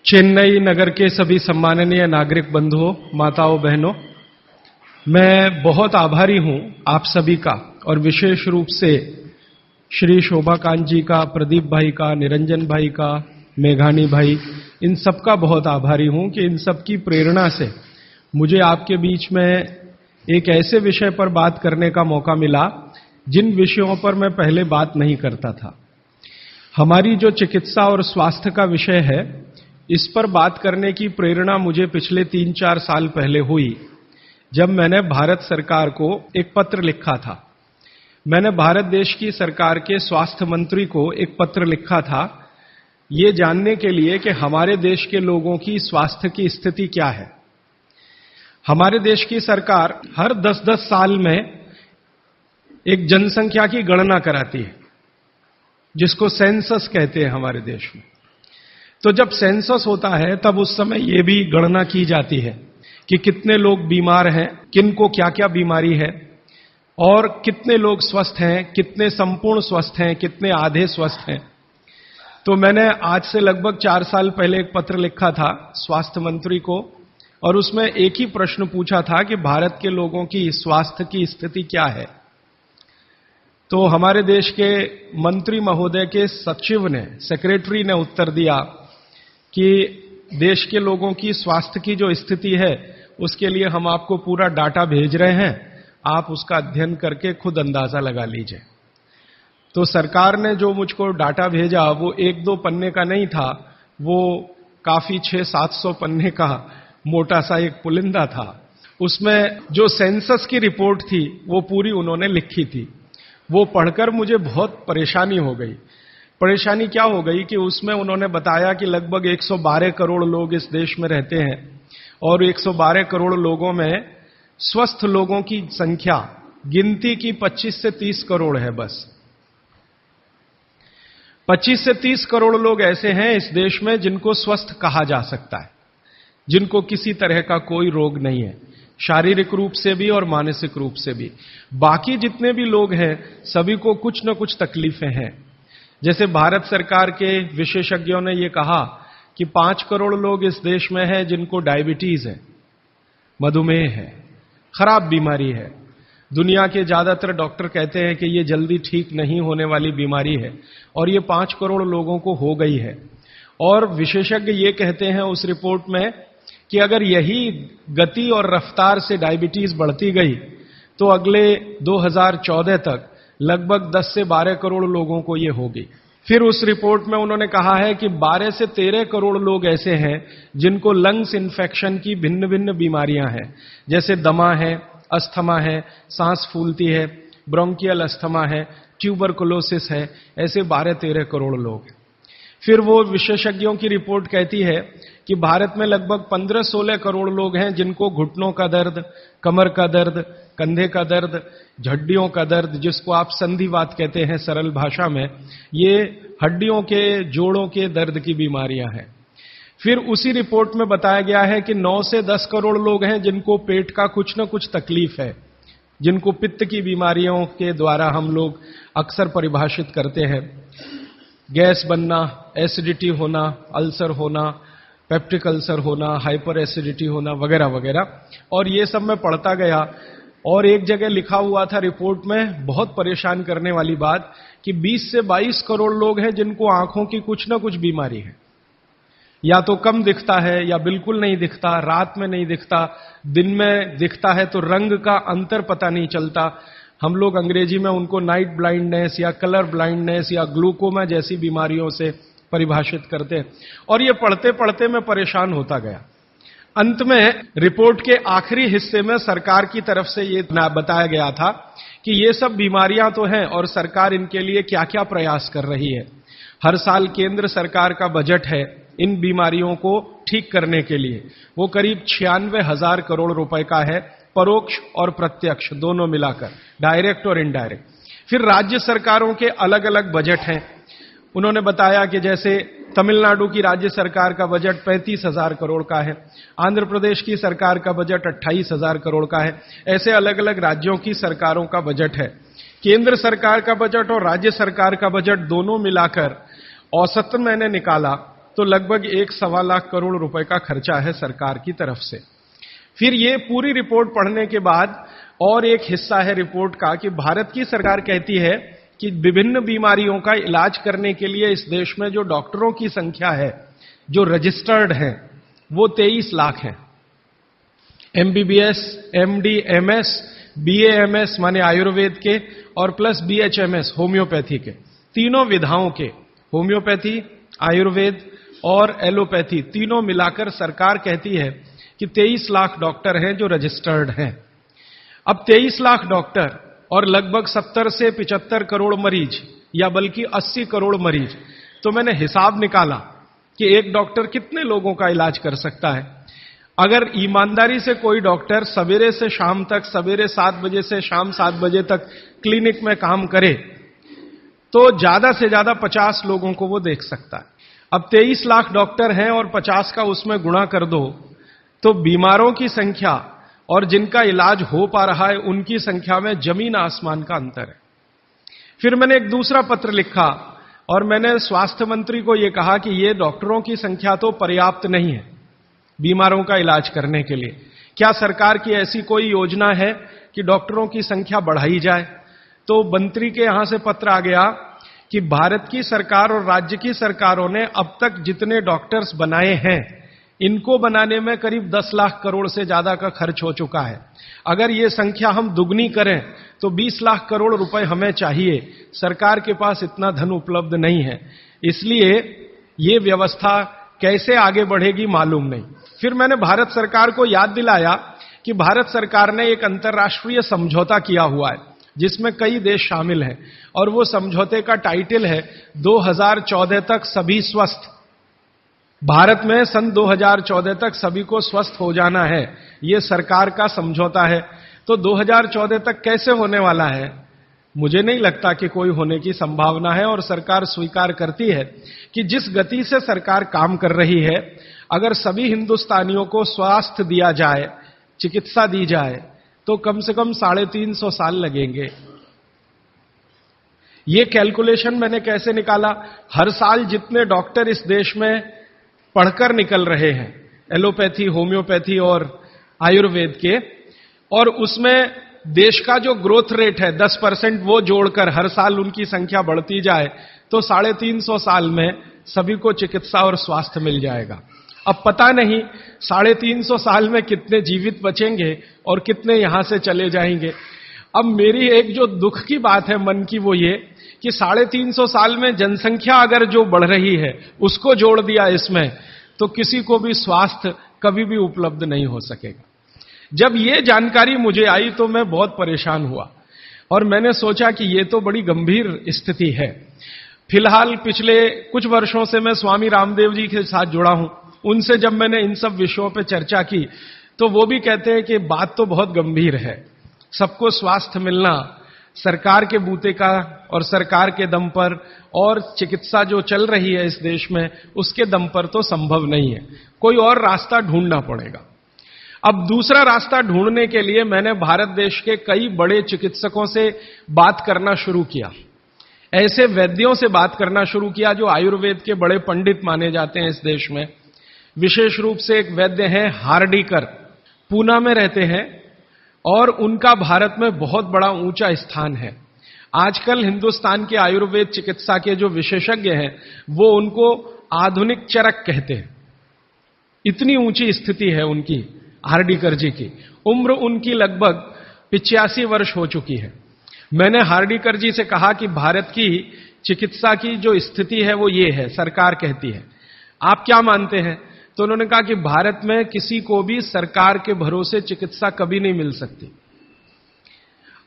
चेन्नई नगर के सभी सम्माननीय नागरिक बंधुओं, माताओं, बहनों, मैं बहुत आभारी हूं आप सभी का और विशेष रूप से श्री शोभाकांत जी का, प्रदीप भाई का, निरंजन भाई का, मेघानी भाई, इन सब का बहुत आभारी हूं कि इन सब की प्रेरणा से मुझे आपके बीच में एक ऐसे विषय पर बात करने का मौका मिला जिन विषयों पर मैं पहले बात नहीं करता था। हमारी जो चिकित्सा और स्वास्थ्य का विषय है, इस पर बात करने की प्रेरणा मुझे पिछले 3-4 साल पहले हुई जब मैंने भारत सरकार को एक पत्र लिखा था। मैंने भारत देश की सरकार के स्वास्थ्य मंत्री को एक पत्र लिखा था ये जानने के लिए कि हमारे देश के लोगों की स्वास्थ्य की स्थिति क्या है। हमारे देश की सरकार हर 10-10 साल में एक जनसंख्या की गणना कराती है, जिसको सेंसस कहते हैं हमारे देश में। तो जब सेंसस होता है तब उस समय ये भी गणना की जाती है कि कितने लोग बीमार हैं, किनको क्या क्या बीमारी है और कितने लोग स्वस्थ हैं, कितने संपूर्ण स्वस्थ हैं, कितने आधे स्वस्थ हैं। तो मैंने आज से लगभग 4 साल पहले एक पत्र लिखा था स्वास्थ्य मंत्री को और उसमें एक ही प्रश्न पूछा था कि भारत के लोगों की स्वास्थ्य की स्थिति क्या है। तो हमारे देश के मंत्री महोदय के सचिव ने, सेक्रेटरी ने उत्तर दिया कि देश के लोगों की स्वास्थ्य की जो स्थिति है उसके लिए हम आपको पूरा डाटा भेज रहे हैं, आप उसका अध्ययन करके खुद अंदाजा लगा लीजिए। तो सरकार ने जो मुझको डाटा भेजा वो 1-2 पन्ने का नहीं था, वो काफी 600-700 पन्ने का मोटा सा एक पुलिंदा था। उसमें जो सेंसस की रिपोर्ट थी वो पूरी उन्होंने लिखी थी। वो पढ़कर मुझे बहुत परेशानी हो गई। परेशानी क्या हो गई कि उसमें उन्होंने बताया कि लगभग 112 करोड़ लोग इस देश में रहते हैं और 112 करोड़ लोगों में स्वस्थ लोगों की संख्या गिनती की 25 से 30 करोड़ है। बस 25 से 30 करोड़ लोग ऐसे हैं इस देश में जिनको स्वस्थ कहा जा सकता है, जिनको किसी तरह का कोई रोग नहीं है, शारीरिक रूप से भी और मानसिक रूप से भी। बाकी जितने भी लोग हैं सभी को कुछ न कुछ तकलीफें हैं। जैसे भारत सरकार के विशेषज्ञों ने यह कहा कि 5 करोड़ लोग इस देश में हैं जिनको डायबिटीज है, मधुमेह है, खराब बीमारी है। दुनिया के ज्यादातर डॉक्टर कहते हैं कि ये जल्दी ठीक नहीं होने वाली बीमारी है और ये 5 करोड़ लोगों को हो गई है। और विशेषज्ञ ये कहते हैं उस रिपोर्ट में कि अगर यही गति और रफ्तार से डायबिटीज बढ़ती गई तो अगले 2014 तक लगभग 10 से 12 करोड़ लोगों को ये होगी। फिर उस रिपोर्ट में उन्होंने कहा है कि 12 से 13 करोड़ लोग ऐसे हैं जिनको लंग्स इन्फेक्शन की भिन्न भिन्न बीमारियां हैं, जैसे दमा है, अस्थमा है, सांस फूलती है, ब्रोंकियल अस्थमा है, ट्यूबरकुलोसिस है, ऐसे 12-13 करोड़ लोग हैं। फिर वो विशेषज्ञों की रिपोर्ट कहती है कि भारत में लगभग 15-16 करोड़ लोग हैं जिनको घुटनों का दर्द, कमर का दर्द, कंधे का दर्द, हड्डियों का दर्द, जिसको आप संधिवात कहते हैं सरल भाषा में, ये हड्डियों के, जोड़ों के दर्द की बीमारियां हैं। फिर उसी रिपोर्ट में बताया गया है कि 9 से 10 करोड़ लोग हैं जिनको पेट का कुछ न कुछ तकलीफ है, जिनको पित्त की बीमारियों के द्वारा हम लोग अक्सर परिभाषित करते हैं। गैस बनना, एसिडिटी होना, अल्सर होना, पेप्टिक अल्सर होना, हाइपर एसिडिटी होना, वगैरह वगैरह। और ये सब मैं पढ़ता गया और एक जगह लिखा हुआ था रिपोर्ट में, बहुत परेशान करने वाली बात, कि 20 से 22 करोड़ लोग हैं जिनको आंखों की कुछ न कुछ बीमारी है। या तो कम दिखता है या बिल्कुल नहीं दिखता, रात में नहीं दिखता, दिन में दिखता है तो रंग का अंतर पता नहीं चलता। हम लोग अंग्रेजी में उनको नाइट ब्लाइंडनेस या कलर ब्लाइंडनेस या ग्लूकोमा जैसी बीमारियों से परिभाषित करते हैं। और ये पढ़ते पढ़ते मैं परेशान होता गया। अंत में रिपोर्ट के आखिरी हिस्से में सरकार की तरफ से ये बताया गया था कि ये सब बीमारियां तो हैं और सरकार इनके लिए क्या क्या प्रयास कर रही है। हर साल केंद्र सरकार का बजट है इन बीमारियों को ठीक करने के लिए, वो करीब 96,000 करोड़ रुपए का है, परोक्ष और प्रत्यक्ष दोनों मिलाकर, डायरेक्ट और इनडायरेक्ट। फिर राज्य सरकारों के अलग अलग बजट हैं। उन्होंने बताया कि जैसे तमिलनाडु की राज्य सरकार का बजट 35,000 करोड़ का है, आंध्र प्रदेश की सरकार का बजट 28,000 करोड़ का है। ऐसे अलग अलग राज्यों की सरकारों का बजट है। केंद्र सरकार का बजट और राज्य सरकार का बजट दोनों मिलाकर औसतन मैंने निकाला तो लगभग 1-1.25 लाख करोड़ रुपए का खर्चा है सरकार की तरफ से। फिर ये पूरी रिपोर्ट पढ़ने के बाद और एक हिस्सा है रिपोर्ट का कि भारत की सरकार कहती है कि विभिन्न बीमारियों का इलाज करने के लिए इस देश में जो डॉक्टरों की संख्या है, जो रजिस्टर्ड हैं, वो 23 लाख हैं। एमबीबीएस, एमडी, एमएस, बीएएमएस माने आयुर्वेद के, और प्लस बीएचएमएस होम्योपैथी के, तीनों विधाओं के, होम्योपैथी, आयुर्वेद और एलोपैथी, तीनों मिलाकर सरकार कहती है कि 23 लाख डॉक्टर हैं जो रजिस्टर्ड हैं। अब 23 लाख डॉक्टर और लगभग 70 से 75 करोड़ मरीज, या बल्कि 80 करोड़ मरीज, तो मैंने हिसाब निकाला कि एक डॉक्टर कितने लोगों का इलाज कर सकता है। अगर ईमानदारी से कोई डॉक्टर सवेरे से शाम तक, सवेरे 7 बजे से शाम 7 बजे तक क्लिनिक में काम करे, तो ज्यादा से ज्यादा 50 लोगों को वो देख सकता है। अब 23 लाख डॉक्टर हैं और 50 का उसमें गुणा कर दो, तो बीमारों की संख्या और जिनका इलाज हो पा रहा है उनकी संख्या में जमीन आसमान का अंतर है। फिर मैंने एक दूसरा पत्र लिखा और मैंने स्वास्थ्य मंत्री को यह कहा कि ये डॉक्टरों की संख्या तो पर्याप्त नहीं है बीमारों का इलाज करने के लिए। क्या सरकार की ऐसी कोई योजना है कि डॉक्टरों की संख्या बढ़ाई जाए? तो मंत्री के यहां से पत्र आ गया कि भारत की सरकार और राज्य की सरकारों ने अब तक जितने डॉक्टर्स बनाए हैं, इनको बनाने में करीब 10 लाख करोड़ से ज्यादा का खर्च हो चुका है। अगर ये संख्या हम दुगनी करें तो 20 लाख करोड़ रुपए हमें चाहिए। सरकार के पास इतना धन उपलब्ध नहीं है, इसलिए ये व्यवस्था कैसे आगे बढ़ेगी मालूम नहीं। फिर मैंने भारत सरकार को याद दिलाया कि भारत सरकार ने एक अंतर्राष्ट्रीय समझौता किया हुआ है जिसमें कई देश शामिल हैं, और वो समझौते का टाइटल है 2014 तक सभी स्वस्थ। भारत में सन 2014 तक सभी को स्वस्थ हो जाना है, ये सरकार का समझौता है। तो 2014 तक कैसे होने वाला है? मुझे नहीं लगता कि कोई होने की संभावना है, और सरकार स्वीकार करती है कि जिस गति से सरकार काम कर रही है, अगर सभी हिंदुस्तानियों को स्वास्थ्य दिया जाए, चिकित्सा दी जाए, तो कम से कम 350 साल लगेंगे। ये कैलकुलेशन मैंने कैसे निकाला? हर साल जितने डॉक्टर इस देश में पढ़कर निकल रहे हैं, एलोपैथी, होम्योपैथी और आयुर्वेद के, और उसमें देश का जो ग्रोथ रेट है 10%, वो जोड़कर हर साल उनकी संख्या बढ़ती जाए, तो 350 साल में सभी को चिकित्सा और स्वास्थ्य मिल जाएगा। अब पता नहीं 350 साल में कितने जीवित बचेंगे और कितने यहां से चले जाएंगे। अब मेरी एक जो दुख की बात है मन की, वो ये कि 350 साल में जनसंख्या अगर जो बढ़ रही है उसको जोड़ दिया इसमें, तो किसी को भी स्वास्थ्य कभी भी उपलब्ध नहीं हो सकेगा। जब ये जानकारी मुझे आई तो मैं बहुत परेशान हुआ और मैंने सोचा कि ये तो बड़ी गंभीर स्थिति है। फिलहाल पिछले कुछ वर्षों से मैं स्वामी रामदेव जी के साथ जुड़ा हूं। उनसे जब मैंने इन सब विषयों पर चर्चा की तो वो भी कहते हैं कि बात तो बहुत गंभीर है, सबको स्वास्थ्य मिलना सरकार के बूते का और सरकार के दम पर, और चिकित्सा जो चल रही है इस देश में उसके दम पर तो संभव नहीं है, कोई और रास्ता ढूंढना पड़ेगा। अब दूसरा रास्ता ढूंढने के लिए मैंने भारत देश के कई बड़े चिकित्सकों से बात करना शुरू किया, ऐसे वैद्यों से बात करना शुरू किया जो आयुर्वेद के बड़े पंडित माने जाते हैं इस देश में। विशेष रूप से एक वैद्य हैं हार्डीकर, पूना में रहते हैं और उनका भारत में बहुत बड़ा ऊंचा स्थान है। आजकल हिंदुस्तान के आयुर्वेद चिकित्सा के जो विशेषज्ञ हैं वो उनको आधुनिक चरक कहते हैं, इतनी ऊंची स्थिति है उनकी। हार्डीकर जी की उम्र उनकी लगभग 85 वर्ष हो चुकी है। मैंने हार्डीकर जी से कहा कि भारत की चिकित्सा की जो स्थिति है वो ये है, सरकार कहती है, आप क्या मानते हैं? तो उन्होंने कहा कि भारत में किसी को भी सरकार के भरोसे चिकित्सा कभी नहीं मिल सकती।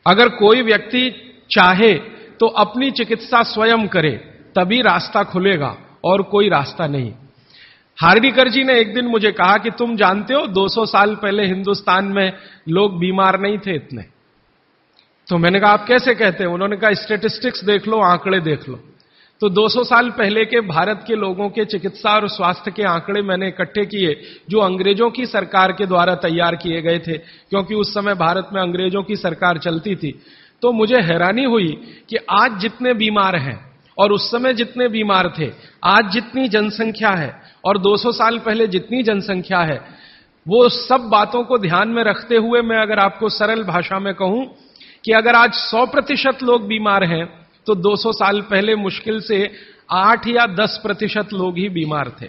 अगर कोई व्यक्ति चाहे तो अपनी चिकित्सा स्वयं करे तभी रास्ता खुलेगा और कोई रास्ता नहीं। हार्डीकर जी ने एक दिन मुझे कहा कि तुम जानते हो 200 साल पहले हिंदुस्तान में लोग बीमार नहीं थे इतने। तो मैंने कहा आप कैसे कहते हैं? उन्होंने कहा स्टैटिस्टिक्स देख लो, आंकड़े देख लो। तो 200 साल पहले के भारत के लोगों के चिकित्सा और स्वास्थ्य के आंकड़े मैंने इकट्ठे किए जो अंग्रेजों की सरकार के द्वारा तैयार किए गए थे, क्योंकि उस समय भारत में अंग्रेजों की सरकार चलती थी। तो मुझे हैरानी हुई कि आज जितने बीमार हैं और उस समय जितने बीमार थे, आज जितनी जनसंख्या है, और 200 साल पहले जितनी जनसंख्या है, वो सब बातों को ध्यान में रखते हुए मैं अगर आपको सरल भाषा में कहूं कि अगर आज 100% लोग बीमार हैं तो 200 साल पहले मुश्किल से 8 या 10% लोग ही बीमार थे।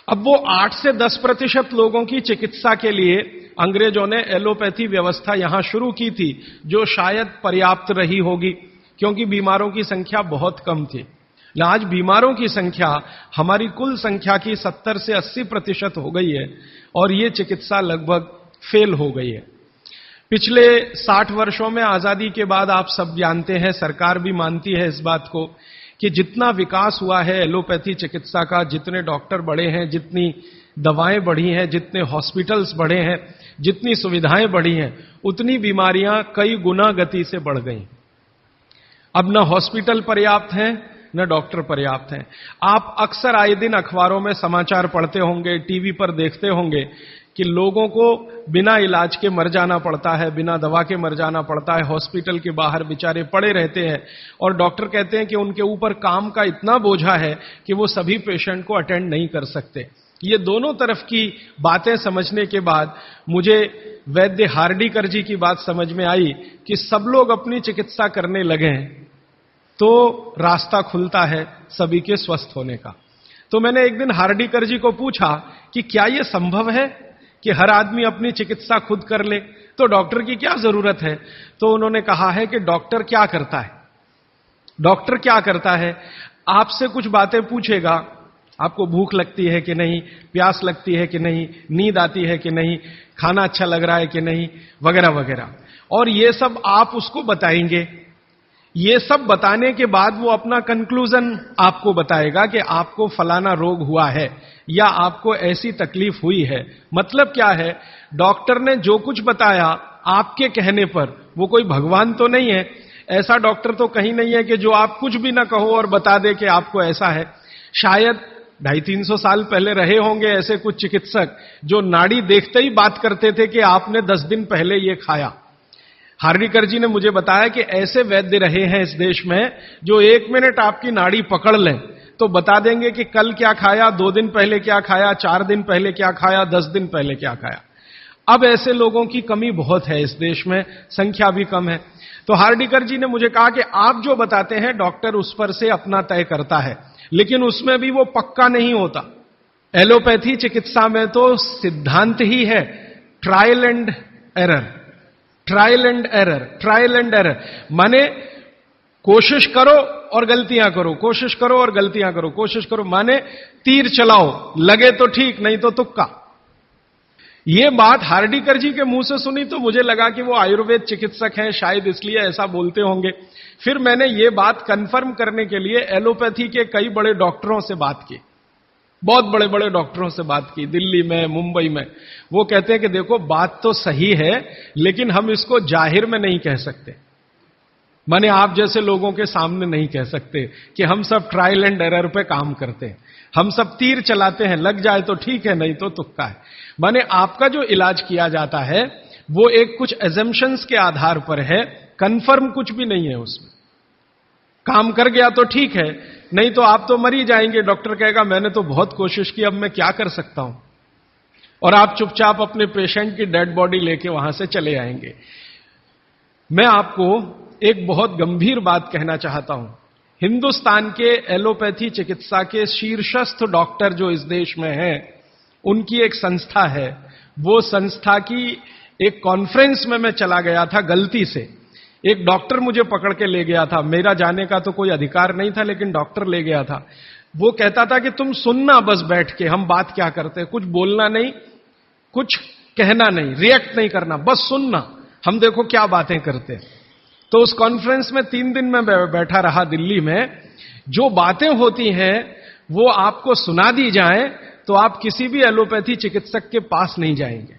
अब वो 8 से 10% लोगों की चिकित्सा के लिए अंग्रेजों ने एलोपैथी व्यवस्था यहां शुरू की थी, जो शायद पर्याप्त रही होगी क्योंकि बीमारों की संख्या बहुत कम थी। आज बीमारों की संख्या हमारी कुल संख्या की 70 से 80% हो गई है और ये चिकित्सा लगभग फेल हो गई है। पिछले 60 वर्षों में आजादी के बाद आप सब जानते हैं, सरकार भी मानती है इस बात को कि जितना विकास हुआ है एलोपैथी चिकित्सा का, जितने डॉक्टर बढ़े हैं, जितनी दवाएं बढ़ी हैं, जितने हॉस्पिटल्स बढ़े हैं, जितनी सुविधाएं बढ़ी हैं, उतनी बीमारियां कई गुना गति से बढ़ गई। अब न हॉस्पिटल पर्याप्त हैं न डॉक्टर पर्याप्त हैं। आप अक्सर आए दिन अखबारों में समाचार पढ़ते होंगे, टीवी पर देखते होंगे कि लोगों को बिना इलाज के मर जाना पड़ता है, बिना दवा के मर जाना पड़ता है, हॉस्पिटल के बाहर बेचारे पड़े रहते हैं और डॉक्टर कहते हैं कि उनके ऊपर काम का इतना बोझा है कि वो सभी पेशेंट को अटेंड नहीं कर सकते। ये दोनों तरफ की बातें समझने के बाद मुझे वैद्य हार्डीकर जी की बात समझ में आई कि सब लोग अपनी चिकित्सा करने लगे तो रास्ता खुलता है सभी के स्वस्थ होने का। तो मैंने एक दिन हार्डीकर जी को पूछा कि क्या यह संभव है कि हर आदमी अपनी चिकित्सा खुद कर ले, तो डॉक्टर की क्या जरूरत है? तो उन्होंने कहा है कि डॉक्टर क्या करता है, डॉक्टर क्या करता है, आपसे कुछ बातें पूछेगा, आपको भूख लगती है कि नहीं, प्यास लगती है कि नहीं, नींद आती है कि नहीं, खाना अच्छा लग रहा है कि नहीं, वगैरह वगैरह, और ये सब आप उसको बताएंगे। ये सब बताने के बाद वो अपना कंक्लूजन आपको बताएगा कि आपको फलाना रोग हुआ है या आपको ऐसी तकलीफ हुई है। मतलब क्या है, डॉक्टर ने जो कुछ बताया आपके कहने पर, वो कोई भगवान तो नहीं है, ऐसा डॉक्टर तो कहीं नहीं है कि जो आप कुछ भी ना कहो और बता दे कि आपको ऐसा है। शायद 250-300 साल पहले रहे होंगे ऐसे कुछ चिकित्सक जो नाड़ी देखते ही बात करते थे कि आपने 10 दिन पहले ये खाया। हार्डीकर जी ने मुझे बताया कि ऐसे वैद्य रहे हैं इस देश में जो 1 मिनट आपकी नाड़ी पकड़ लें तो बता देंगे कि कल क्या खाया, 2 दिन पहले क्या खाया, 4 दिन पहले क्या खाया, 10 दिन पहले क्या खाया। अब ऐसे लोगों की कमी बहुत है इस देश में, संख्या भी कम है। तो हार्डीकर जी ने मुझे कहा कि आप जो बताते हैं डॉक्टर उस पर से अपना तय करता है, लेकिन उसमें भी वो पक्का नहीं होता। एलोपैथी चिकित्सा में तो सिद्धांत ही है trial and error, trial and error, trial and error, माने कोशिश करो और गलतियां करो, कोशिश करो और गलतियां करो, कोशिश करो, माने तीर चलाओ, लगे तो ठीक, नहीं तो तुक्का। ये बात हार्डीकर जी के मुंह से सुनी तो मुझे लगा कि वो आयुर्वेद चिकित्सक हैं, शायद इसलिए ऐसा बोलते होंगे। फिर मैंने ये बात कंफर्म करने के लिए एलोपैथी के कई बड़े डॉक्टरों से बात की, बहुत बड़े बड़े डॉक्टरों से बात की, दिल्ली में, मुंबई में। वो कहते हैं कि देखो बात तो सही है लेकिन हम इसको जाहिर में नहीं कह सकते, माने आप जैसे लोगों के सामने नहीं कह सकते कि हम सब ट्रायल एंड एरर पे काम करते हैं, हम सब तीर चलाते हैं, लग जाए तो ठीक है नहीं तो तुक्का है। माने आपका जो इलाज किया जाता है वो एक कुछ एजम्पशंस के आधार पर है, कंफर्म कुछ भी नहीं है उसमें। काम कर गया तो ठीक है, नहीं तो आप तो मर ही जाएंगे। डॉक्टर कहेगा मैंने तो बहुत कोशिश की, अब मैं क्या कर सकता हूं, और आप चुपचाप अपने पेशेंट की डेड बॉडी लेके वहां से चले आएंगे। मैं आपको एक बहुत गंभीर बात कहना चाहता हूं। हिंदुस्तान के एलोपैथी चिकित्सा के शीर्षस्थ डॉक्टर जो इस देश में हैं, उनकी एक संस्था है, वो संस्था की एक कॉन्फ्रेंस में मैं चला गया था गलती से। एक डॉक्टर मुझे पकड़ के ले गया था, मेरा जाने का तो कोई अधिकार नहीं था लेकिन डॉक्टर ले गया था। वो कहता था कि तुम सुनना बस बैठ के, हम बात क्या करते हैं, कुछ बोलना नहीं, कुछ कहना नहीं, रिएक्ट नहीं करना, बस सुनना, हम देखो क्या बातें करते हैं। तो उस कॉन्फ्रेंस में 3 दिन में बैठा रहा दिल्ली में। जो बातें होती हैं वो आपको सुना दी जाएं तो आप किसी भी एलोपैथी चिकित्सक के पास नहीं जाएंगे।